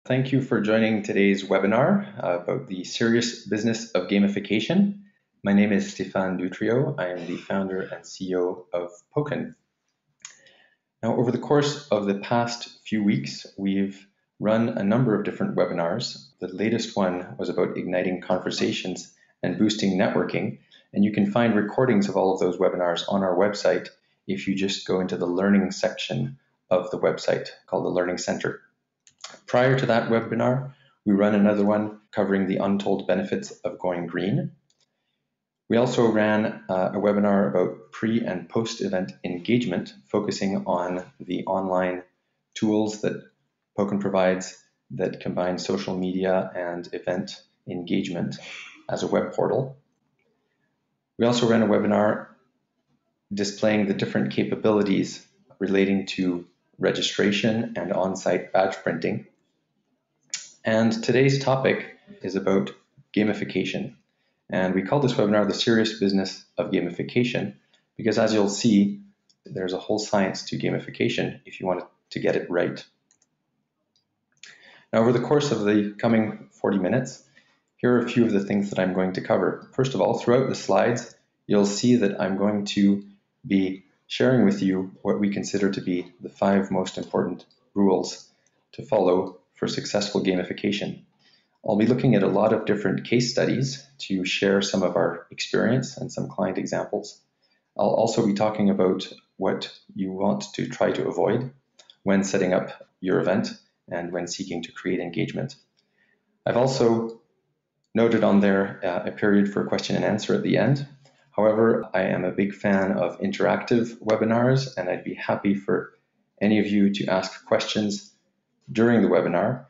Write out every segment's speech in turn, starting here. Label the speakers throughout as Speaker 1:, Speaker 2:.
Speaker 1: Thank you for joining today's webinar about the serious business of gamification. My name is Stéphane Dutrio. I am the founder and CEO of Poken. Now, over the course of the past few weeks, we've run a number of different webinars. The latest one was about igniting conversations and boosting networking, and you can find recordings of all of those webinars on our website if you just go into the learning section of the website called the Learning Center. Prior to that webinar, we ran another one covering the untold benefits of going green. We also ran a webinar about pre- and post-event engagement, focusing on the online tools that Poken provides that combine social media and event engagement as a web portal. We also ran a webinar displaying the different capabilities relating to registration and on-site badge printing. And today's topic is about gamification. And we call this webinar the serious business of gamification because, as you'll see, there's a whole science to gamification if you want to get it right. Now, over the course of the coming 40 minutes, here are a few of the things that I'm going to cover. First of all, throughout the slides, you'll see that I'm going to be sharing with you what we consider to be the 5 most important rules to follow for successful gamification. I'll be looking at a lot of different case studies to share some of our experience and some client examples. I'll also be talking about what you want to try to avoid when setting up your event and when seeking to create engagement. I've also noted on there a period for question and answer at the end. However, I am a big fan of interactive webinars, and I'd be happy for any of you to ask questions during the webinar.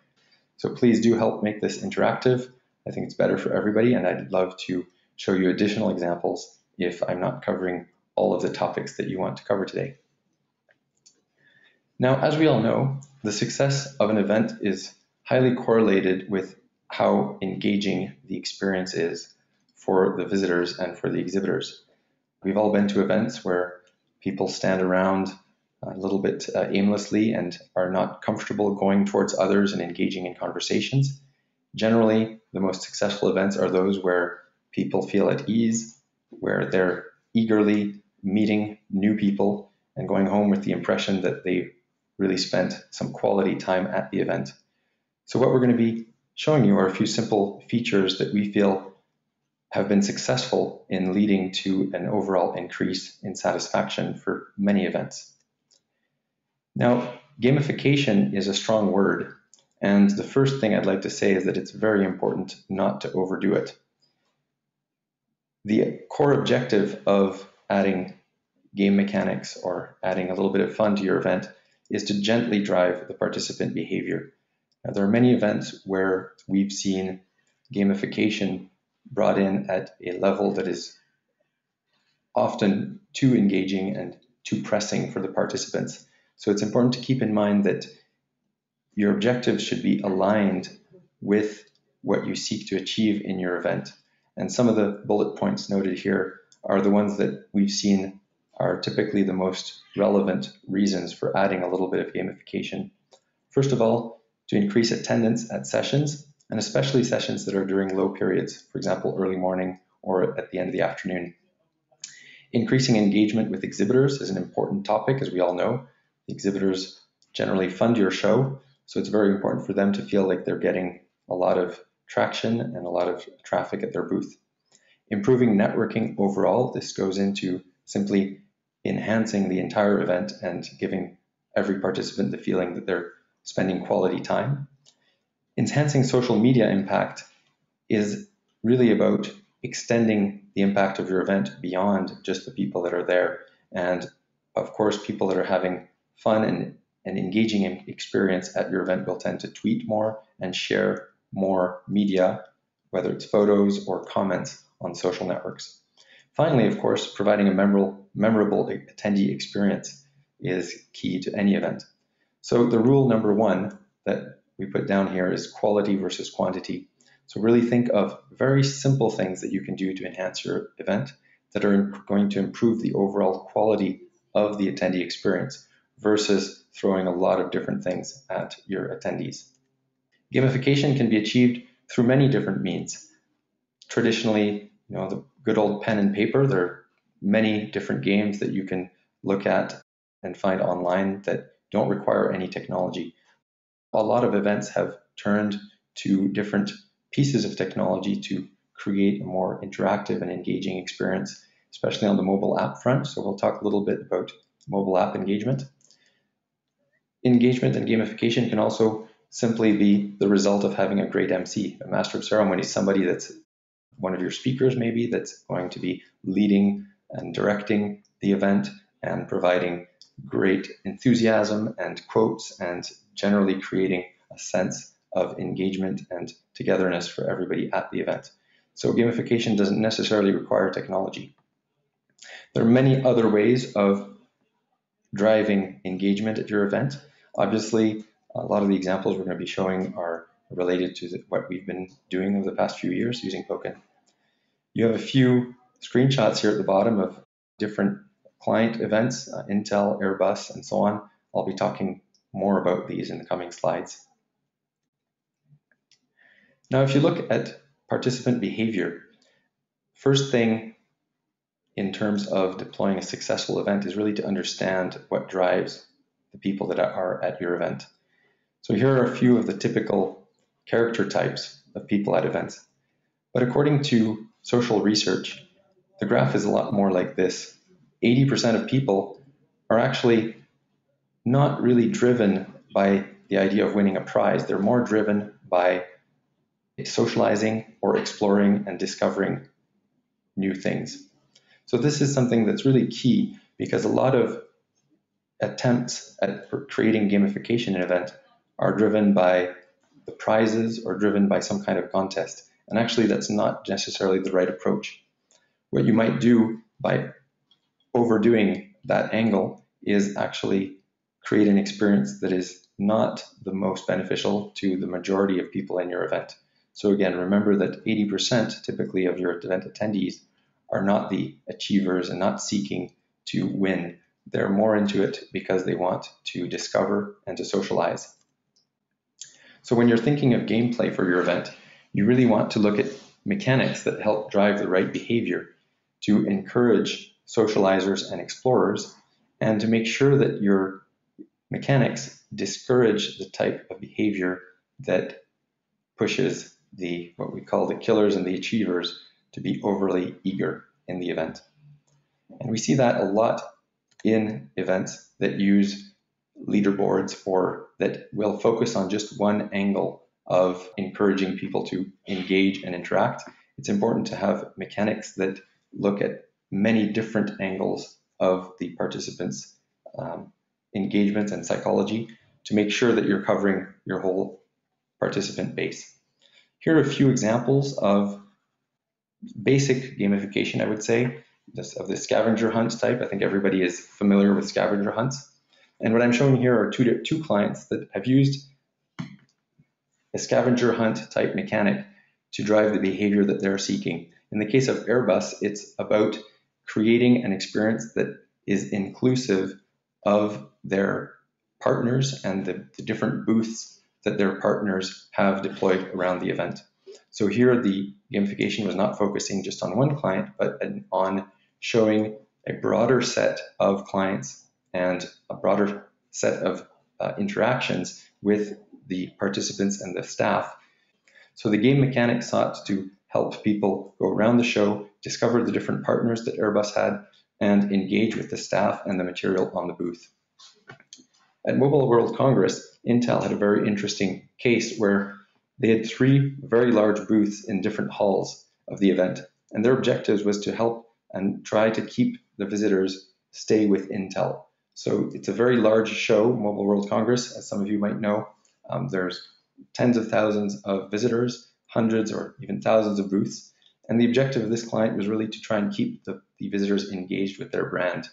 Speaker 1: So please do help make this interactive. I think it's better for everybody, and I'd love to show you additional examples if I'm not covering all of the topics that you want to cover today. Now, as we all know, the success of an event is highly correlated with how engaging the experience is for the visitors and for the exhibitors. We've all been to events where people stand around a little bit aimlessly and are not comfortable going towards others and engaging in conversations. Generally, the most successful events are those where people feel at ease, where they're eagerly meeting new people and going home with the impression that they really spent some quality time at the event. So what we're going to be showing you are a few simple features that we feel have been successful in leading to an overall increase in satisfaction for many events. Now, gamification is a strong word, and the first thing I'd like to say is that it's very important not to overdo it. The core objective of adding game mechanics or adding a little bit of fun to your event is to gently drive the participant behavior. Now, there are many events where we've seen gamification brought in at a level that is often too engaging and too pressing for the participants. So it's important to keep in mind that your objectives should be aligned with what you seek to achieve in your event. And some of the bullet points noted here are the ones that we've seen are typically the most relevant reasons for adding a little bit of gamification. First of all, to increase attendance at sessions, and especially sessions that are during low periods, for example, early morning or at the end of the afternoon. Increasing engagement with exhibitors is an important topic, as we all know. The exhibitors generally fund your show, so it's very important for them to feel like they're getting a lot of traction and a lot of traffic at their booth. Improving networking overall, this goes into simply enhancing the entire event and giving every participant the feeling that they're spending quality time. Enhancing social media impact is really about extending the impact of your event beyond just the people that are there. And of course, people that are having fun and engaging experience at your event will tend to tweet more and share more media, whether it's photos or comments on social networks. Finally, of course, providing a memorable attendee experience is key to any event. So the rule number 1 that we put down here is quality versus quantity. So really think of very simple things that you can do to enhance your event that are going to improve the overall quality of the attendee experience versus throwing a lot of different things at your attendees. Gamification can be achieved through many different means. Traditionally, the good old pen and paper, there are many different games that you can look at and find online that don't require any technology. A lot of events have turned to different pieces of technology to create a more interactive and engaging experience, especially on the mobile app front. So we'll talk a little bit about mobile app engagement. Engagement and gamification can also simply be the result of having a great MC, a master of ceremony, somebody that's one of your speakers maybe that's going to be leading and directing the event and providing great enthusiasm and quotes and generally creating a sense of engagement and togetherness for everybody at the event. So gamification doesn't necessarily require technology. There are many other ways of driving engagement at your event. Obviously, a lot of the examples we're going to be showing are related to what we've been doing over the past few years using Token. You have a few screenshots here at the bottom of different client events, Intel, Airbus, and so on. I'll be talking more about these in the coming slides. Now, if you look at participant behavior, first thing in terms of deploying a successful event is really to understand what drives the people that are at your event. So here are a few of the typical character types of people at events. But according to social research, the graph is a lot more like this. 80% of people are actually not really driven by the idea of winning a prize. They're more driven by socializing or exploring and discovering new things. So this is something that's really key because a lot of attempts at creating gamification in an event are driven by the prizes or driven by some kind of contest. And actually, that's not necessarily the right approach. What you might do by overdoing that angle is actually create an experience that is not the most beneficial to the majority of people in your event. So again, remember that 80% typically of your event attendees are not the achievers and not seeking to win. They're more into it because they want to discover and to socialize. So when you're thinking of gameplay for your event, you really want to look at mechanics that help drive the right behavior to encourage socializers and explorers, and to make sure that your mechanics discourage the type of behavior that pushes what we call the killers and the achievers to be overly eager in the event. And we see that a lot in events that use leaderboards or that will focus on just one angle of encouraging people to engage and interact. It's important to have mechanics that look at many different angles of the participants' engagement and psychology to make sure that you're covering your whole participant base. Here are a few examples of basic gamification, I would say, of the scavenger hunt type. I think everybody is familiar with scavenger hunts. And what I'm showing here are two clients that have used a scavenger hunt type mechanic to drive the behavior that they're seeking. In the case of Airbus, it's about creating an experience that is inclusive of their partners and the different booths that their partners have deployed around the event. So here the gamification was not focusing just on one client, but on showing a broader set of clients and a broader set of interactions with the participants and the staff. So the game mechanic sought to help people go around the show, discover the different partners that Airbus had, and engage with the staff and the material on the booth. At Mobile World Congress, Intel had a very interesting case where they had 3 very large booths in different halls of the event, and their objectives was to help and try to keep the visitors stay with Intel. So it's a very large show, Mobile World Congress, as some of you might know. There's tens of thousands of visitors, hundreds or even thousands of booths. And the objective of this client was really to try and keep the visitors engaged with their brand.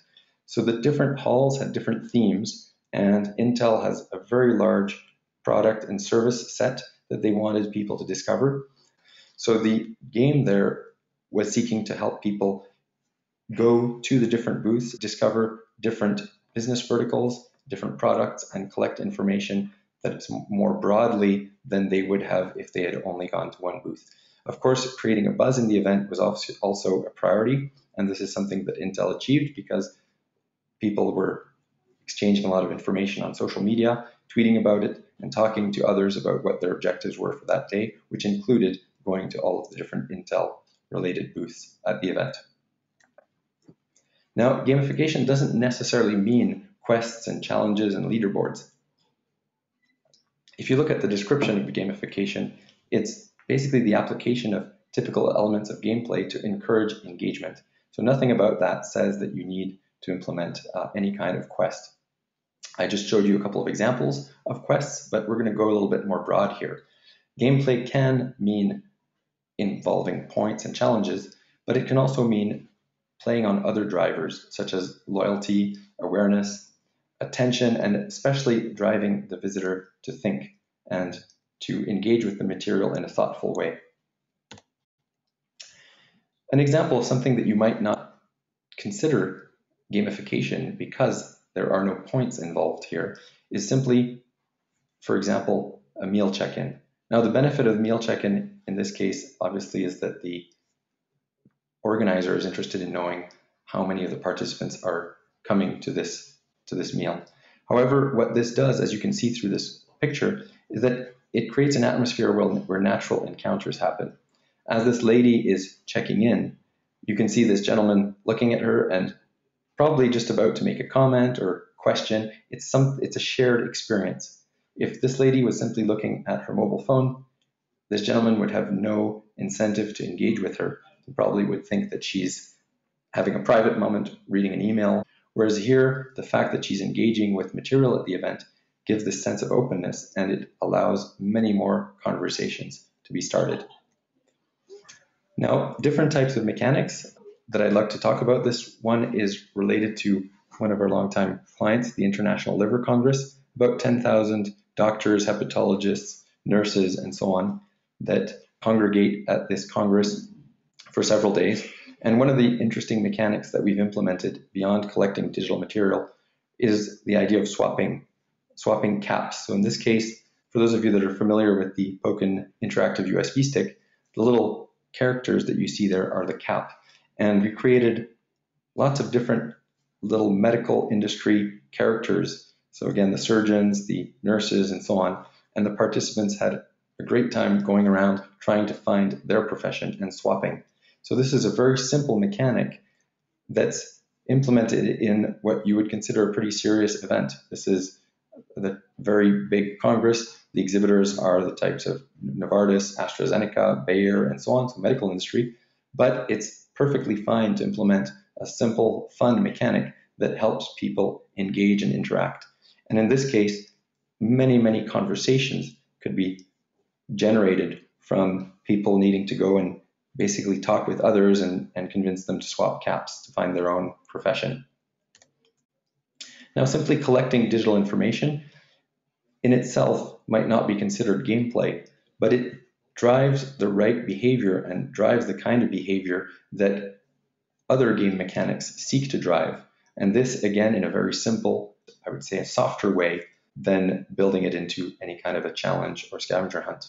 Speaker 1: So the different halls had different themes, and Intel has a very large product and service set that they wanted people to discover. So the game there was seeking to help people go to the different booths, discover different business verticals, different products, and collect information that it's more broadly than they would have if they had only gone to one booth. Of course, creating a buzz in the event was also a priority, and this is something that Intel achieved because people were exchanging a lot of information on social media, tweeting about it, and talking to others about what their objectives were for that day, which included going to all of the different Intel-related booths at the event. Now, gamification doesn't necessarily mean quests and challenges and leaderboards. If you look at the description of gamification, it's basically the application of typical elements of gameplay to encourage engagement. So nothing about that says that you need to implement any kind of quest. I just showed you a couple of examples of quests, but we're going to go a little bit more broad here. Gameplay can mean involving points and challenges, but it can also mean playing on other drivers such as loyalty, awareness, attention, and especially driving the visitor to think and to engage with the material in a thoughtful way. An example of something that you might not consider gamification because there are no points involved here is simply, for example, a meal check-in. Now, the benefit of meal check-in in this case, obviously, is that the organizer is interested in knowing how many of the participants are coming to this meal. However, what this does, as you can see through this picture, is that it creates an atmosphere where natural encounters happen. As this lady is checking in, you can see this gentleman looking at her and probably just about to make a comment or question. It's a shared experience. If this lady was simply looking at her mobile phone, this gentleman would have no incentive to engage with her. He probably would think that she's having a private moment, reading an email. Whereas here, the fact that she's engaging with material at the event gives this sense of openness, and it allows many more conversations to be started. Now, different types of mechanics that I'd like to talk about. This one is related to one of our longtime clients, the International Liver Congress, about 10,000 doctors, hepatologists, nurses, and so on that congregate at this Congress for several days. And one of the interesting mechanics that we've implemented beyond collecting digital material is the idea of swapping caps. So in this case, for those of you that are familiar with the Poken interactive USB stick, the little characters that you see there are the cap. And we created lots of different little medical industry characters. So again, the surgeons, the nurses, and so on. And the participants had a great time going around trying to find their profession and swapping. So this is a very simple mechanic that's implemented in what you would consider a pretty serious event. This is the very big Congress. The exhibitors are the types of Novartis, AstraZeneca, Bayer, and so on, so medical industry. But it's perfectly fine to implement a simple, fun mechanic that helps people engage and interact. And in this case, many, many conversations could be generated from people needing to go and basically talk with others and convince them to swap caps to find their own profession. Now, simply collecting digital information in itself might not be considered gameplay, but it drives the right behavior and drives the kind of behavior that other game mechanics seek to drive. And this, again, in a very simple, I would say a softer way than building it into any kind of a challenge or scavenger hunt.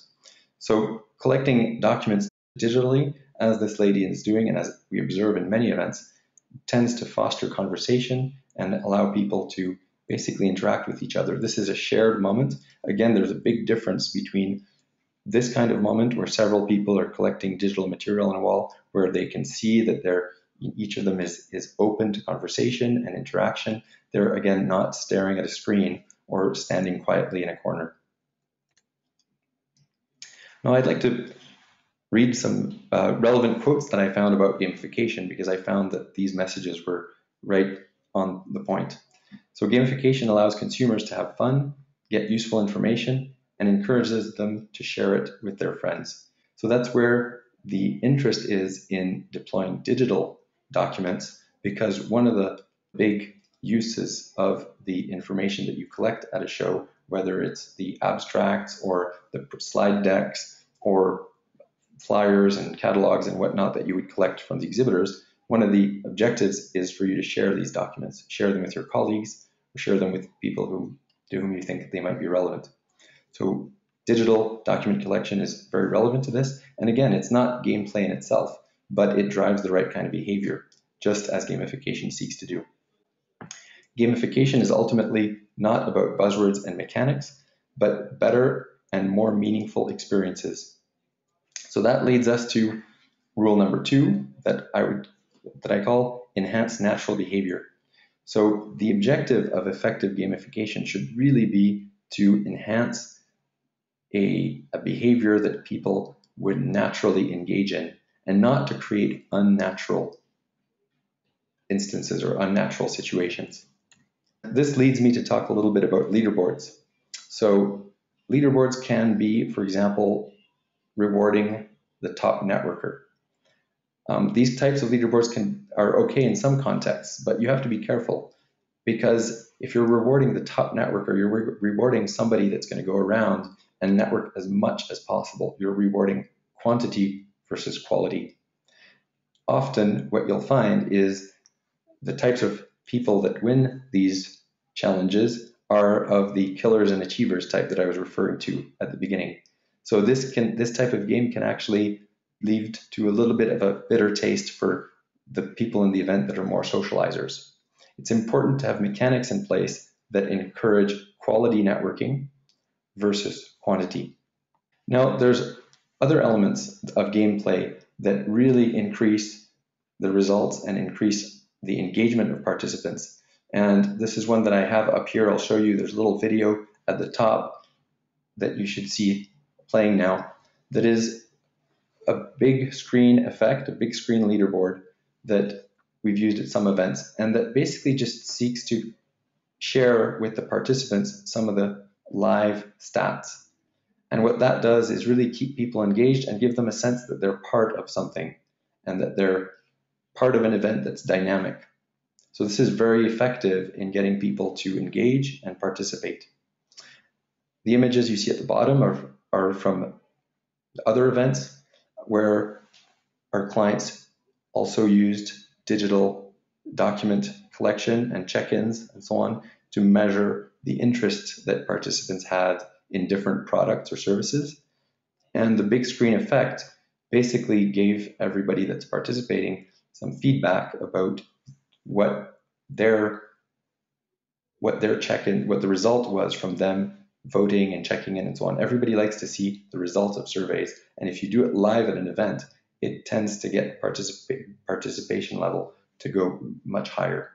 Speaker 1: So collecting documents digitally, as this lady is doing, and as we observe in many events, tends to foster conversation and allow people to basically interact with each other. This is a shared moment. Again, there's a big difference between this kind of moment where several people are collecting digital material on a wall, where they can see that each of them is open to conversation and interaction. They're, again, not staring at a screen or standing quietly in a corner. Now, I'd like to read some relevant quotes that I found about gamification, because I found that these messages were right on the point. So gamification allows consumers to have fun, get useful information, and encourages them to share it with their friends. So that's where the interest is in deploying digital documents, because one of the big uses of the information that you collect at a show, whether it's the abstracts or the slide decks or flyers and catalogs and whatnot that you would collect from the exhibitors, one of the objectives is for you to share these documents, share them with your colleagues, or share them with people to whom you think they might be relevant. So digital document collection is very relevant to this. And again, it's not gameplay in itself, but it drives the right kind of behavior, just as gamification seeks to do. Gamification is ultimately not about buzzwords and mechanics, but better and more meaningful experiences. So that leads us to rule number 2 that I call enhance natural behavior. So the objective of effective gamification should really be to enhance a behavior that people would naturally engage in, and not to create unnatural instances or unnatural situations. This leads me to talk a little bit about leaderboards. So leaderboards can be, for example, rewarding the top networker. These types of leaderboards are okay in some contexts, but you have to be careful, because if you're rewarding the top networker, you're rewarding somebody that's going to go around and network as much as possible. You're rewarding quantity versus quality. Often what you'll find is the types of people that win these challenges are of the killers and achievers type that I was referring to at the beginning. So this type of game can actually lead to a little bit of a bitter taste for the people in the event that are more socializers. It's important to have mechanics in place that encourage quality networking versus quantity. Now, there's other elements of gameplay that really increase the results and increase the engagement of participants. And this is one that I have up here. I'll show you. There's a little video at the top that you should see playing now that is a big screen effect, a big screen leaderboard that we've used at some events, and that basically just seeks to share with the participants some of the live stats. And what that does is really keep people engaged and give them a sense that they're part of something and that they're part of an event that's dynamic. So this is very effective in getting people to engage and participate. The images you see at the bottom are from other events where our clients also used digital document collection and check-ins and so on to measure the interest that participants had in different products or services. And the big screen effect basically gave everybody that's participating some feedback about what their check-in, what the result was from them voting and checking in and so on. Everybody likes to see the results of surveys. And if you do it live at an event, it tends to get participation level to go much higher.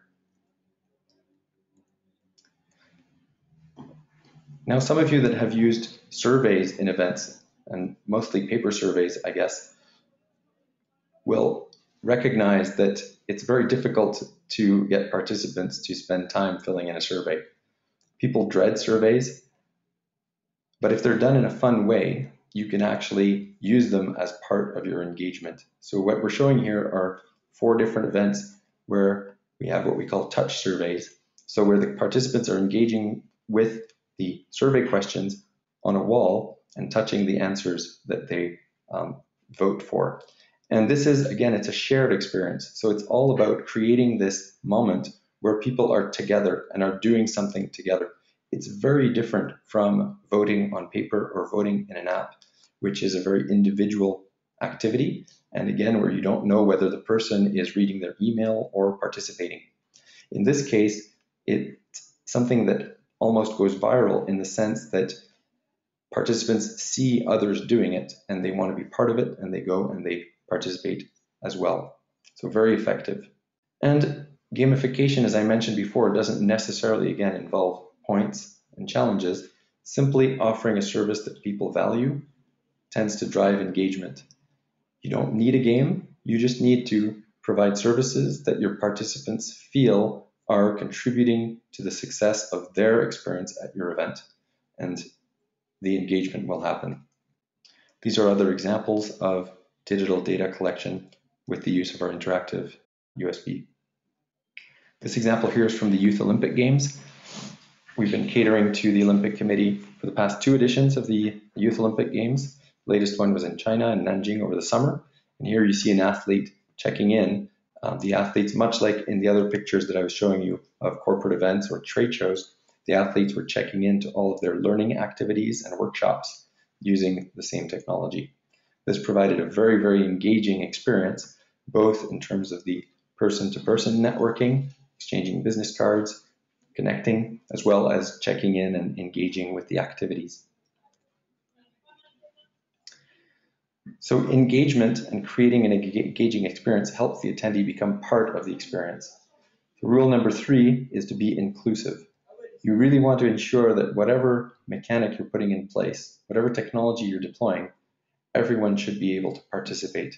Speaker 1: Now, some of you that have used surveys in events, and mostly paper surveys, I guess, will recognize that it's very difficult to get participants to spend time filling in a survey. People dread surveys, but if they're done in a fun way, you can actually use them as part of your engagement. So what we're showing here are 4 different events where we have what we call touch surveys. So where the participants are engaging with the survey questions on a wall and touching the answers that they vote for. And this is, again, it's a shared experience. So it's all about creating this moment where people are together and are doing something together. It's very different from voting on paper or voting in an app, which is a very individual activity. And again, where you don't know whether the person is reading their email or participating. In this case, it's something that almost goes viral in the sense that participants see others doing it and they want to be part of it, and they go and they participate as well. So very effective. And gamification, as I mentioned before, doesn't necessarily, again, involve points and challenges. Simply offering a service that people value tends to drive engagement. You don't need a game, you just need to provide services that your participants feel are contributing to the success of their experience at your event, and the engagement will happen. These are other examples of digital data collection with the use of our interactive USB. This example here is from the Youth Olympic Games. We've been catering to the Olympic Committee for the past 2 editions of the Youth Olympic Games. The latest one was in China and Nanjing over the summer. And here you see an athlete checking in. The athletes, much like in the other pictures that I was showing you of corporate events or trade shows, the athletes were checking into all of their learning activities and workshops using the same technology. This provided a very, very engaging experience, both in terms of the person-to-person networking, exchanging business cards, connecting, as well as checking in and engaging with the activities. So engagement and creating an engaging experience helps the attendee become part of the experience. So rule number 3 is to be inclusive. You really want to ensure that whatever mechanic you're putting in place, whatever technology you're deploying, everyone should be able to participate.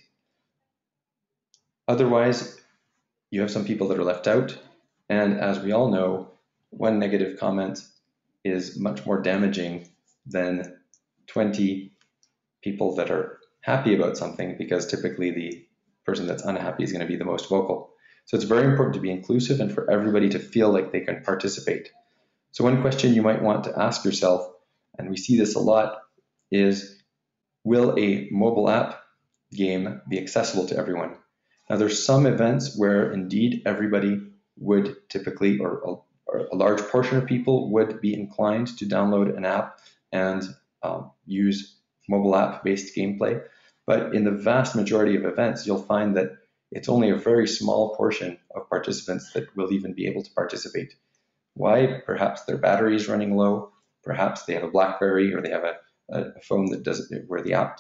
Speaker 1: Otherwise, you have some people that are left out, and as we all know, one negative comment is much more damaging than 20 people that are happy about something, because typically the person that's unhappy is going to be the most vocal. So it's very important to be inclusive and for everybody to feel like they can participate. So one question you might want to ask yourself, and we see this a lot, is will a mobile app game be accessible to everyone? Now there's some events where indeed everybody would typically, or a large portion of people would be inclined to download an app and use mobile app based gameplay. But in the vast majority of events, you'll find that it's only a very small portion of participants that will even be able to participate. Why? Perhaps their battery is running low, perhaps they have a BlackBerry, or they have a phone that doesn't, where the app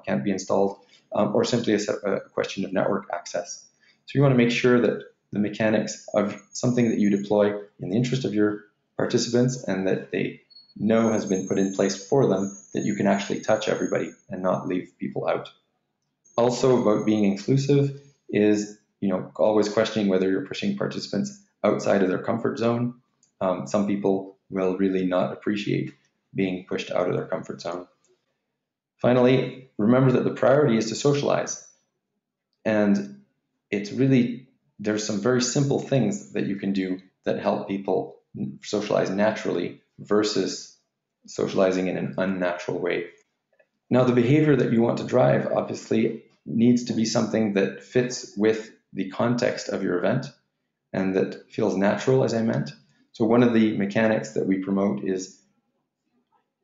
Speaker 1: can't be installed, or simply a question of network access. So you want to make sure that the mechanics of something that you deploy in the interest of your participants and that they know has been put in place for them, that you can actually touch everybody and not leave people out. Also, about being inclusive is, always questioning whether you're pushing participants outside of their comfort zone. Some people will really not appreciate being pushed out of their comfort zone. Finally, remember that the priority is to socialize. And there's some very simple things that you can do that help people socialize naturally versus socializing in an unnatural way. Now, the behavior that you want to drive obviously needs to be something that fits with the context of your event and that feels natural, as I meant. So one of the mechanics that we promote is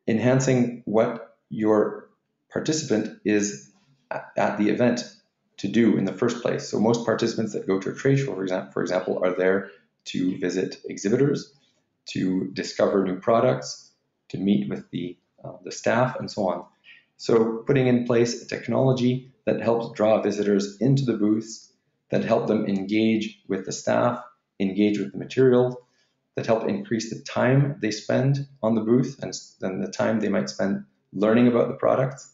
Speaker 1: enhancing what your participant is at the event to do in the first place. So most participants that go to a trade show, for example, are there to visit exhibitors, to discover new products, to meet with the staff, and so on. So putting in place a technology that helps draw visitors into the booths, that help them engage with the staff, engage with the material, that help increase the time they spend on the booth and then the time they might spend learning about the products,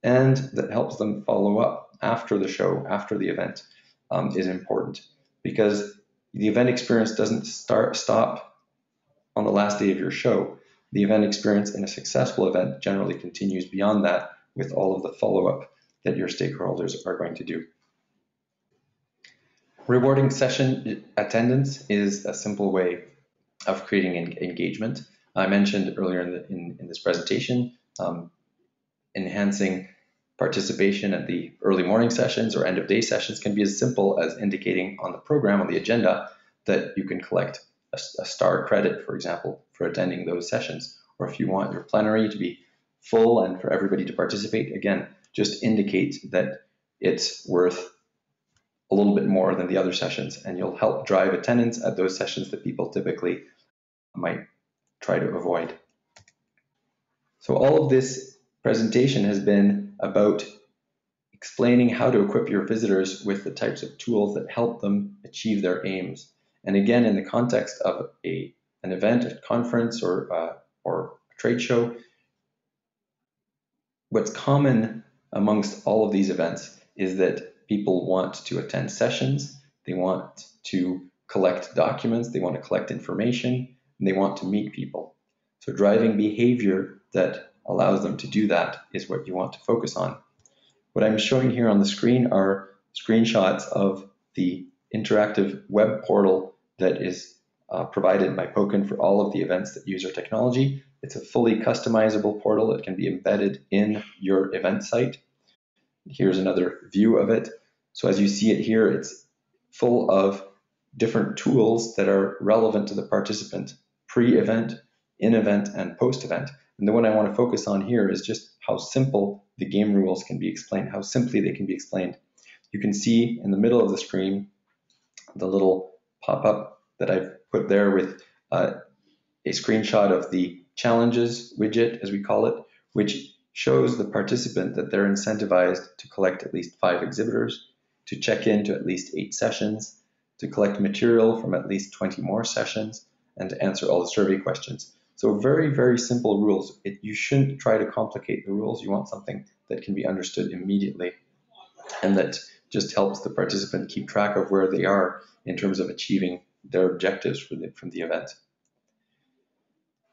Speaker 1: and that helps them follow up after the show, after the event, is important, because the event experience doesn't stop on the last day of your show. The event experience in a successful event generally continues beyond that with all of the follow-up that your stakeholders are going to do. Rewarding session attendance is a simple way of creating engagement. I mentioned earlier in this presentation, enhancing participation at the early morning sessions or end of day sessions can be as simple as indicating on the program, on the agenda, that you can collect a star credit, for example, for attending those sessions. Or if you want your plenary to be full and for everybody to participate, again, just indicate that it's worth a little bit more than the other sessions, and you'll help drive attendance at those sessions that people typically might try to avoid. So all of this presentation has been about explaining how to equip your visitors with the types of tools that help them achieve their aims. And again, in the context of an event, a conference, or a trade show, what's common amongst all of these events is that people want to attend sessions, they want to collect documents, they want to collect information, and they want to meet people. So driving behavior that allows them to do that is what you want to focus on. What I'm showing here on the screen are screenshots of the interactive web portal that is provided by Pokin for all of the events that use our technology. It's a fully customizable portal that can be embedded in your event site. Here's another view of it. So as you see it here, it's full of different tools that are relevant to the participant. pre-event, in-event, and post-event. And the one I want to focus on here is just how simple the game rules can be explained, how simply they can be explained. You can see in the middle of the screen the little pop-up that I've put there with a screenshot of the challenges widget, as we call it, which shows the participant that they're incentivized to collect at least 5 exhibitors, to check in to at least 8 sessions, to collect material from at least 20 more sessions, and to answer all the survey questions. So very, very simple rules. You shouldn't try to complicate the rules. You want something that can be understood immediately and that just helps the participant keep track of where they are in terms of achieving their objectives from the event.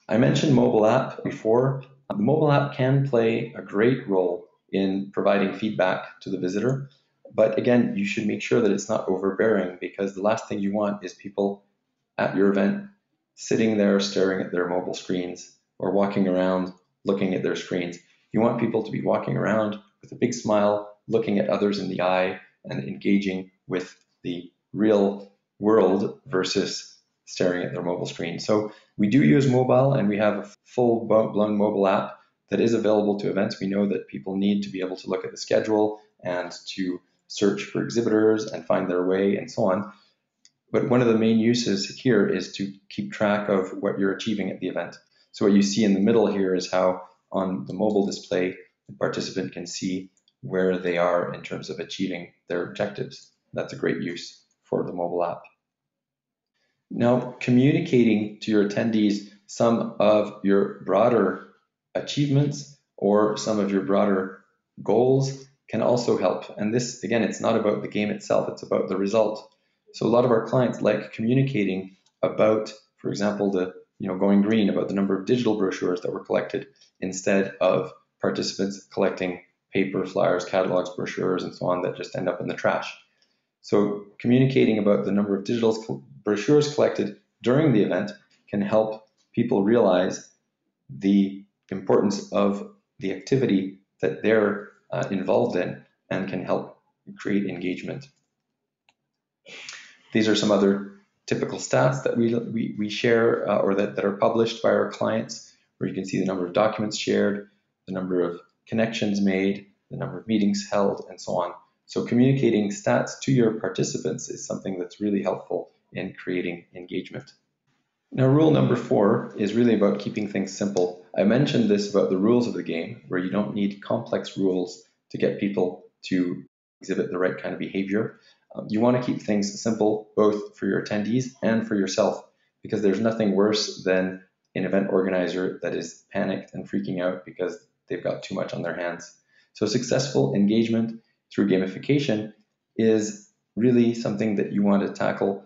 Speaker 1: I mentioned mobile app before. The mobile app can play a great role in providing feedback to the visitor, but again, you should make sure that it's not overbearing, because the last thing you want is people at your event sitting there staring at their mobile screens or walking around looking at their screens. You want people to be walking around with a big smile, looking at others in the eye and engaging with the real world versus staring at their mobile screen. So we do use mobile, and we have a full-blown mobile app that is available to events. We know that people need to be able to look at the schedule and to search for exhibitors and find their way and so on. But one of the main uses here is to keep track of what you're achieving at the event. So what you see in the middle here is how on the mobile display, the participant can see where they are in terms of achieving their objectives. That's a great use for the mobile app. Now, communicating to your attendees some of your broader achievements or some of your broader goals can also help. And this, again, it's not about the game itself, it's about the result. So a lot of our clients like communicating about, for example, going green, about the number of digital brochures that were collected, instead of participants collecting paper, flyers, catalogs, brochures, and so on that just end up in the trash. So communicating about the number of digital brochures collected during the event can help people realize the importance of the activity that they're involved in, and can help create engagement. These are some other typical stats that we share or that are published by our clients, where you can see the number of documents shared, the number of connections made, the number of meetings held, and so on. So communicating stats to your participants is something that's really helpful in creating engagement. Now, rule number 4 is really about keeping things simple. I mentioned this about the rules of the game, where you don't need complex rules to get people to exhibit the right kind of behavior. You want to keep things simple, both for your attendees and for yourself, because there's nothing worse than an event organizer that is panicked and freaking out because they've got too much on their hands. So successful engagement through gamification is really something that you want to tackle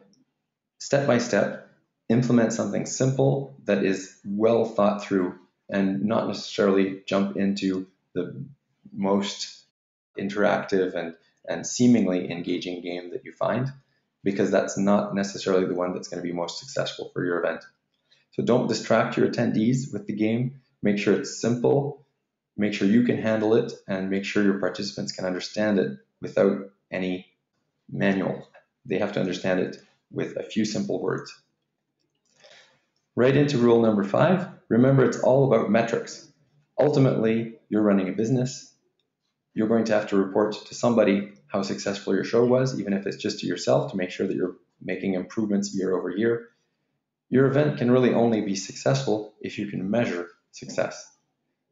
Speaker 1: step by step. Implement something simple that is well thought through, and not necessarily jump into the most interactive and seemingly engaging game that you find, because that's not necessarily the one that's going to be most successful for your event. So don't distract your attendees with the game. Make sure it's simple, make sure you can handle it, and make sure your participants can understand it without any manual. They have to understand it with a few simple words. Right into rule number 5, remember it's all about metrics. Ultimately, you're running a business. You're going to have to report to somebody how successful your show was, even if it's just to yourself, to make sure that you're making improvements year over year. Your event can really only be successful if you can measure success.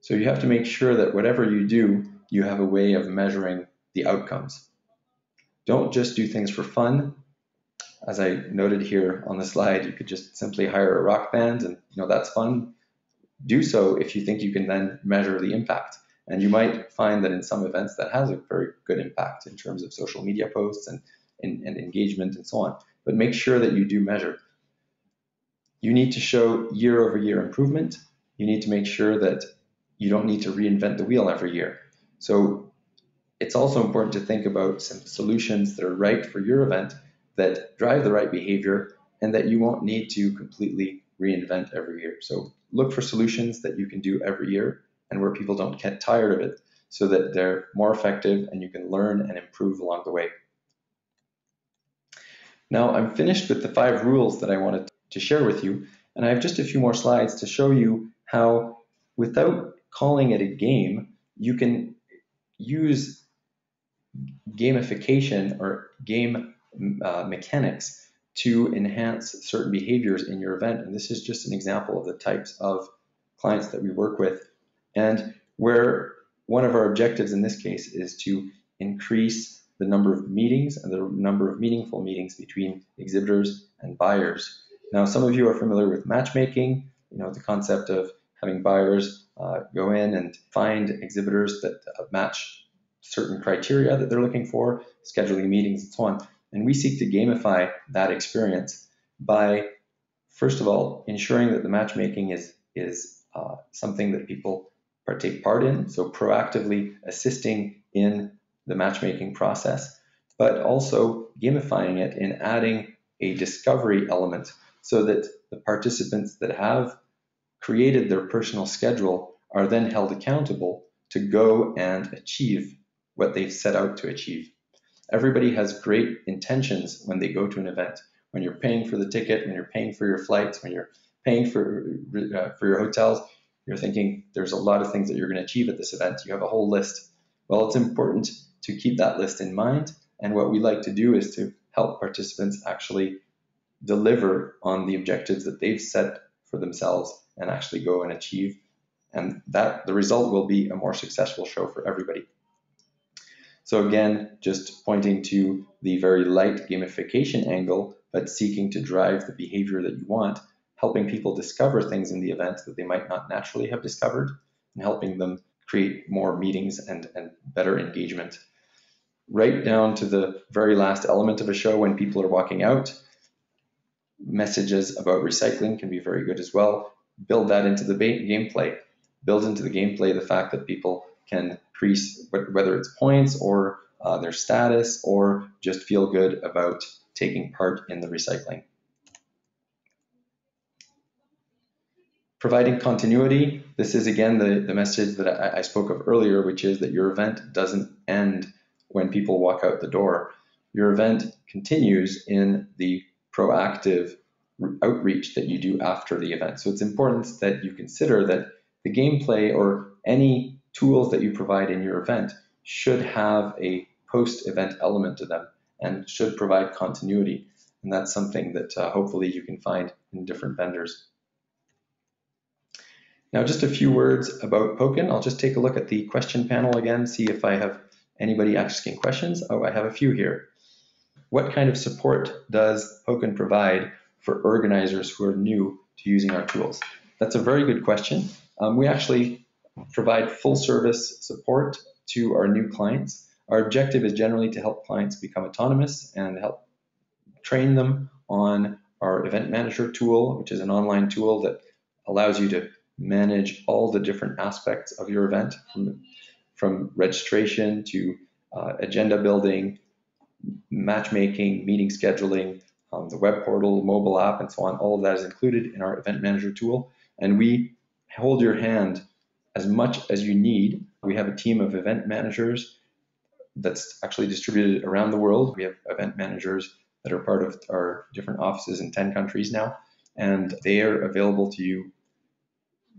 Speaker 1: So you have to make sure that whatever you do, you have a way of measuring the outcomes. Don't just do things for fun. As I noted here on the slide, you could just simply hire a rock band, and that's fun. Do so if you think you can then measure the impact. And you might find that in some events that has a very good impact in terms of social media posts and engagement and so on. But make sure that you do measure. You need to show year over year improvement. You need to make sure that you don't need to reinvent the wheel every year. So it's also important to think about some solutions that are right for your event, that drive the right behavior, and that you won't need to completely reinvent every year. So look for solutions that you can do every year and where people don't get tired of it, so that they're more effective and you can learn and improve along the way. Now, I'm finished with the 5 rules that I wanted to share with you. And I have just a few more slides to show you how, without calling it a game, you can use gamification or game mechanics to enhance certain behaviors in your event. And this is just an example of the types of clients that we work with, and where one of our objectives in this case is to increase the number of meetings and the number of meaningful meetings between exhibitors and buyers. Now, some of you are familiar with matchmaking, the concept of having buyers go in and find exhibitors that match certain criteria that they're looking for, scheduling meetings and so on. And we seek to gamify that experience by, first of all, ensuring that the matchmaking is something that people take part in, so proactively assisting in the matchmaking process, but also gamifying it in adding a discovery element so that the participants that have created their personal schedule are then held accountable to go and achieve what they've set out to achieve. Everybody has great intentions when they go to an event. When you're paying for the ticket, when you're paying for your flights, when you're paying for your hotels, you're thinking there's a lot of things that you're going to achieve at this event. You have a whole list. Well, it's important to keep that list in mind. And what we like to do is to help participants actually deliver on the objectives that they've set for themselves and actually go and achieve. And that the result will be a more successful show for everybody. So again, just pointing to the very light gamification angle, but seeking to drive the behavior that you want, helping people discover things in the event that they might not naturally have discovered, and helping them create more meetings and better engagement. Right down to the very last element of a show when people are walking out, messages about recycling can be very good as well. Build that into the gameplay. Build into the gameplay the fact that people can increase, whether it's points or their status, or just feel good about taking part in the recycling. Providing continuity. This is again the message that I spoke of earlier, which is that your event doesn't end when people walk out the door. Your event continues in the proactive outreach that you do after the event. So it's important that you consider that the gameplay or any tools that you provide in your event should have a post-event element to them and should provide continuity. And that's something that hopefully you can find in different vendors. Now, just a few words about Pokin. I'll just take a look at the question panel again, see if I have anybody asking questions. Oh, I have a few here. What kind of support does Pokin provide for organizers who are new to using our tools? That's a very good question. We actually provide full service support to our new clients. Our objective is generally to help clients become autonomous and help train them on our event manager tool, which is an online tool that allows you to manage all the different aspects of your event, from registration to agenda building, matchmaking, meeting scheduling, the web portal, mobile app, and so on. All of that is included in our event manager tool. And we hold your hand as much as you need. We have a team of event managers that's actually distributed around the world. We have event managers that are part of our different offices in 10 countries now, and they are available to you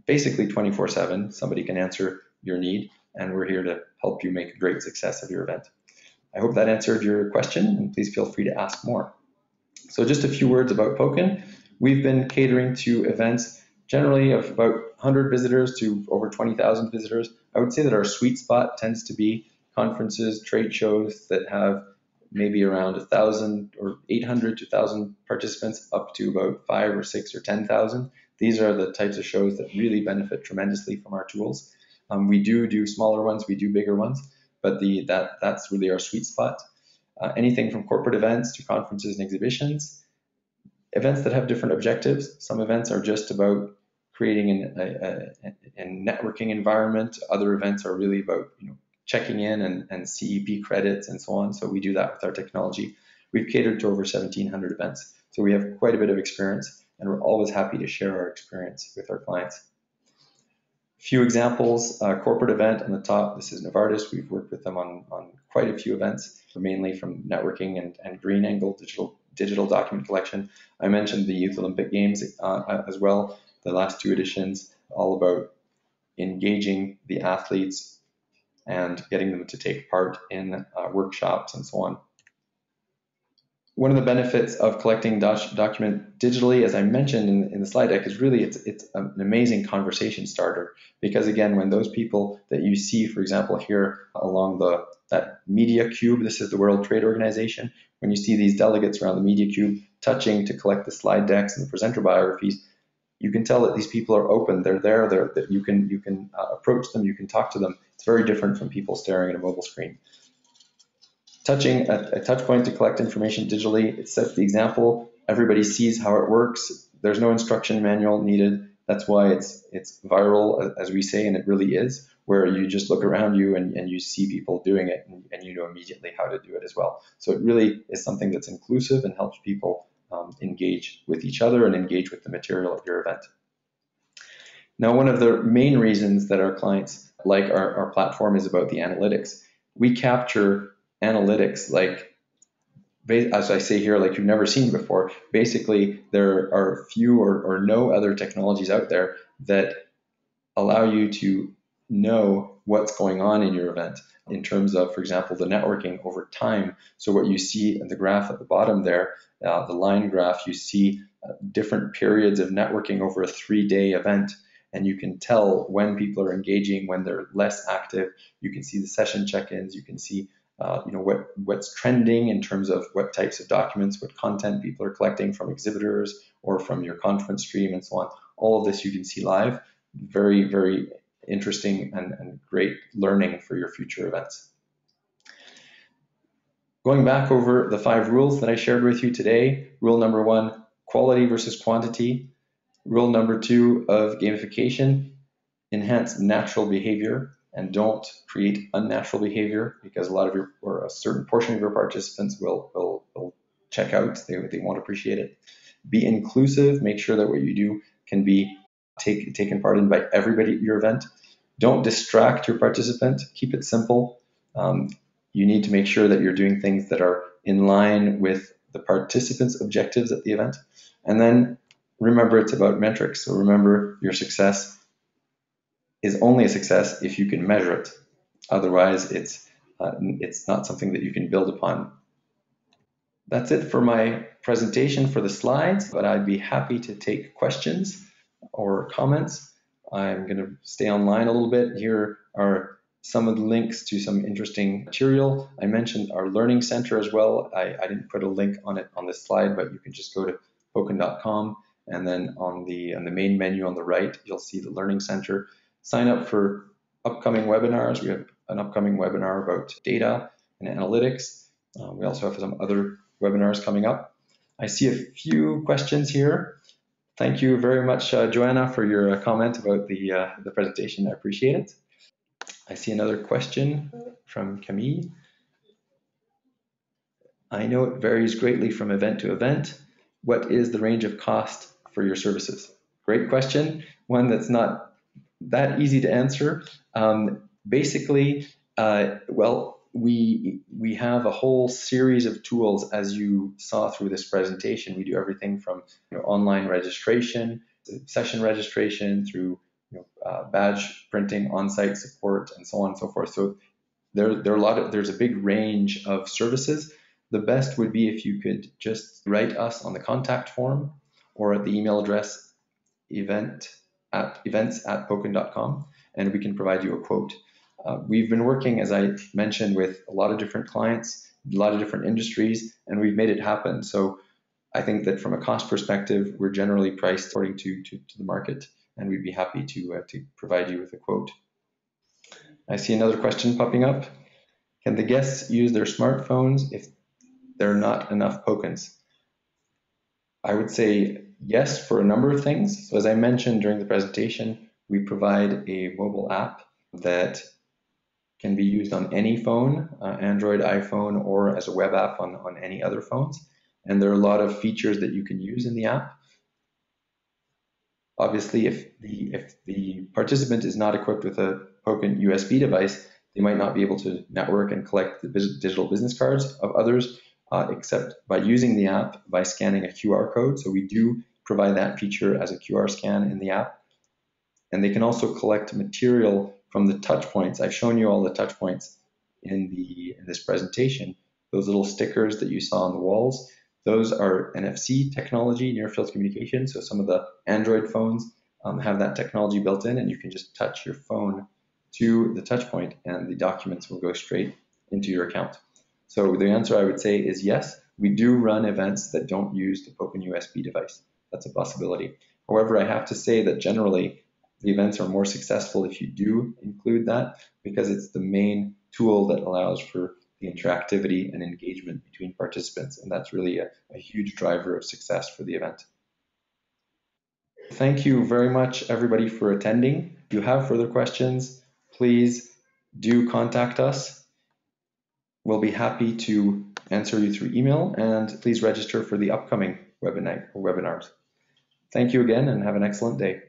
Speaker 1: basically 24/7. Somebody can answer your need, and we're here to help you make a great success of your event. I hope that answered your question, and please feel free to ask more. So just a few words about Pokin. We've been catering to events generally of about 100 visitors to over 20,000 visitors. I would say that our sweet spot tends to be conferences, trade shows that have maybe around 1,000 or 800 to 1,000 participants, up to about 5 or 6 or 10,000. These are the types of shows that really benefit tremendously from our tools. We do smaller ones, we do bigger ones, but that's really our sweet spot. Anything from corporate events to conferences and exhibitions, events that have different objectives. Some events are just about creating a networking environment. Other events are really about checking in and CEP credits and so on. So we do that with our technology. We've catered to over 1,700 events. So we have quite a bit of experience, and we're always happy to share our experience with our clients. A few examples, corporate event on the top, this is Novartis. We've worked with them on quite a few events, mainly from networking and green angle, digital document collection. I mentioned the Youth Olympic Games as well, the last 2 editions, all about engaging the athletes and getting them to take part in workshops and so on. One of the benefits of collecting document digitally, as I mentioned in the slide deck, is really it's an amazing conversation starter. Because again, when those people that you see, for example, here along that media cube, this is the World Trade Organization, when you see these delegates around the media cube touching to collect the slide decks and the presenter biographies, you can tell that these people are open. They're there. That you can approach them. You can talk to them. It's very different from people staring at a mobile screen. Touching a touch point to collect information digitally, it sets the example. Everybody sees how it works. There's no instruction manual needed. That's why it's viral, as we say, and it really is, where you just look around you and you see people doing it, and you know immediately how to do it as well. So it really is something that's inclusive and helps people engage with each other and engage with the material of your event. Now, one of the main reasons that our clients like our platform is about the analytics. We capture analytics like, as I say here, like you've never seen before. Basically, there are few or no other technologies out there that allow you to know what's going on in your event in terms of, for example, the networking over time. So what you see in the graph at the bottom there, the line graph, you see different periods of networking over a 3-day event. And you can tell when people are engaging, when they're less active. You can see the session check-ins. You can see what's trending in terms of what types of documents, what content people are collecting from exhibitors or from your conference stream and so on. All of this you can see live. Very, very interesting and great learning for your future events. Going back over the 5 rules that I shared with you today. Rule number 1, quality versus quantity. Rule number 2 of gamification, enhance natural behavior and don't create unnatural behavior, because a lot of your, or a certain portion of your participants will check out. They won't appreciate it. Be inclusive. Make sure that what you do can be taken part in by everybody at your event. Don't distract your participant. Keep it simple. You need to make sure that you're doing things that are in line with the participants' objectives at the event. And then remember, it's about metrics. So remember, your success is only a success if you can measure it. Otherwise, it's not something that you can build upon. That's it for my presentation for the slides, but I'd be happy to take questions or comments. I'm going to stay online a little bit. Here are some of the links to some interesting material. I mentioned our learning center as well. I didn't put a link on it on this slide, but you can just go to Poken.com, and then on the main menu on the right, you'll see the learning center. Sign up for upcoming webinars. We have an upcoming webinar about data and analytics. We also have some other webinars coming up. I see a few questions here. Thank you very much, Joanna, for your comment about the presentation. I appreciate it. I see another question from Camille. I know it varies greatly from event to event. What is the range of cost for your services? Great question. One that's not that easy to answer. Basically, well, we have a whole series of tools, as you saw through this presentation. We do everything from online registration, session registration, through badge printing, on-site support, and so on and so forth. So there's a big range of services. The best would be if you could just write us on the contact form or at the email address events@poken.com, and we can provide you a quote. We've been working, as I mentioned, with a lot of different clients, a lot of different industries, and we've made it happen. So I think that from a cost perspective, we're generally priced according to the market, and we'd be happy to provide you with a quote. I see another question popping up. Can the guests use their smartphones if there are not enough Pokens? I would say yes, for a number of things. So as I mentioned during the presentation, we provide a mobile app that can be used on any phone, Android, iPhone, or as a web app on any other phones. And there are a lot of features that you can use in the app. Obviously, if the participant is not equipped with a Poken USB device, they might not be able to network and collect the digital business cards of others. except by using the app by scanning a QR code. So we do provide that feature as a QR scan in the app. And they can also collect material from the touch points. I've shown you all the touch points in this presentation. Those little stickers that you saw on the walls, those are NFC technology, near field communication. So some of the Android phones have that technology built in, and you can just touch your phone to the touch point and the documents will go straight into your account. So the answer I would say is yes, we do run events that don't use the Open USB device. That's a possibility. However, I have to say that generally the events are more successful if you do include that, because it's the main tool that allows for the interactivity and engagement between participants, and that's really a huge driver of success for the event. Thank you very much, everybody, for attending. If you have further questions, please do contact us. We'll be happy to answer you through email, and please register for the upcoming webinars. Thank you again, and have an excellent day.